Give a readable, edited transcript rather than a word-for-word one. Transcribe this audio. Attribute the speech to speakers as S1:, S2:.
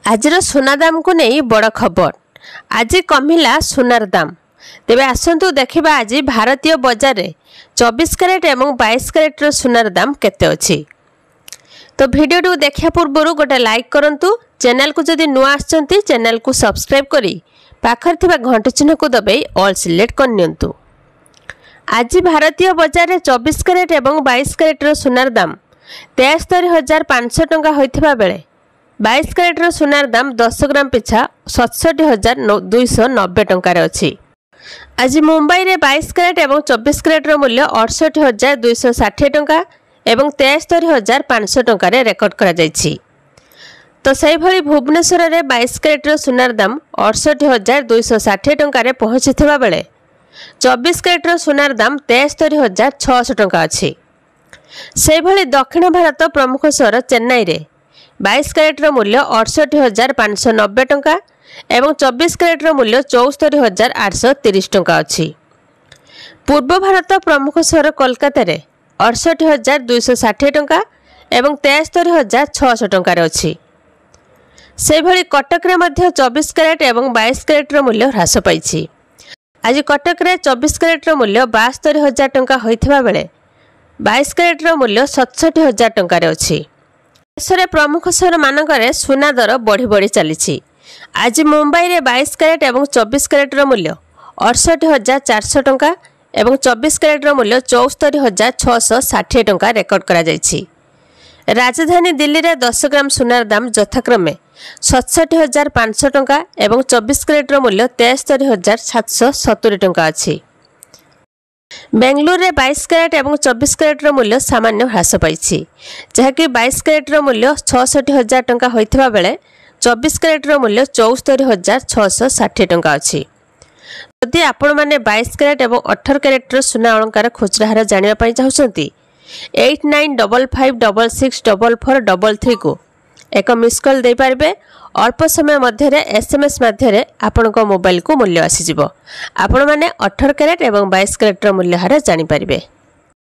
S1: आजर सुना दाम को नहीं बड़ खबर। आज कमिला सुनार दाम। तेबे आसंतु देखिबा आज भारतीय बजार रे 24 कैरेट एवं 22 कैरेट रो सुनार दाम केते अछि। तो वीडियो टू देखिया पूर्व गोटे लाइक करंतु। चैनल को जदि नुआ आछंती चैनल को सब्सक्राइब करी पाखर थिबा घंटी चिन्ह को दबाई ऑल सिलेक्ट करनियंतु। आज भारतीय बजार रे 24 कैरेट एवं 22 कैरेट रो सुनार दाम 73,500 टंका होइथिबा बेले 22 कैरेट रो सुनार दाम 10 ग्राम पिछा 67,290 टंकार अछि। आज मुंबई रे 22 कैरेट एवं 24 कैरेट रो मूल्य 68,260 टंका एवं 73,500 टंका रे रेकर्ड करा जायछि। तो सही भली भुवनेश्वर रे 22 कैरेट रो सुनार दाम 68,260 टंका रे पहुंचिथिबा बेले 24 कैरेट रो सुनार दाम 73,600 टंका अछि। सही भली दक्षिण भारत प्रमुख शहर चेन्नई रे 22 कैरेट रो मूल्य 68,590 टंका एवं 24 कैरेट रो मूल्य 74,830 टंका अछि। पूर्व भारत प्रमुख शहर कोलकाता रे 68,260 टंका एवं 73,600 टंका रे अछि। से भली कटक रे मध्य 24 कैरेट एवं 22 कैरेट रो मूल्य ह्रास पाइछि। आज कटक रे 24 कैरेट रो मूल्य 72,000 टंका होइथिबा बेले 22 कैरेट रो मूल्य 67,000 टंका रे अछि। देशरे प्रमुख शहर मानकरे सुना दर बढ़ी बढ़ी चली। आज मुंबई रे 22 कैरेट एवं 24 कैरेट रो मूल्य 68,400 टंका एवं 24 कैरेट रो मूल्य 74,660 टंका रेकर्ड करा जायछि। राजधानी दिल्ली रे 10 ग्राम सुनार दाम यथाक्रमे 67,500 टंका एवं 24 कैरेट रो मूल्य 73,770 टंका अछि। बेंगलुरु रे 22 कैरेट एवं 24 कैरेट रो मूल्य सामान्य ह्रास पाइछि, जहाँकि 22 कैरेट रो मूल्य 66,000 टंका होइथिबा बेले 24 कैरेट रो मूल्य 74,660 टंका अछि। यदि आपण माने 22 कैरेट एवं 18 कैरेट रो सुना अलंकार खुचरा हार जानिबा पई चाहुछंती 8955664433 को एक मिस कॉल दे पारबे। अल्प समय मध्य SMS माध्यम आपण मोबाइल को मूल्य आसीजिवो। आपण माने 18 कैरेट एवं 22 कैरेट रो मूल्य हार जानि पारबे।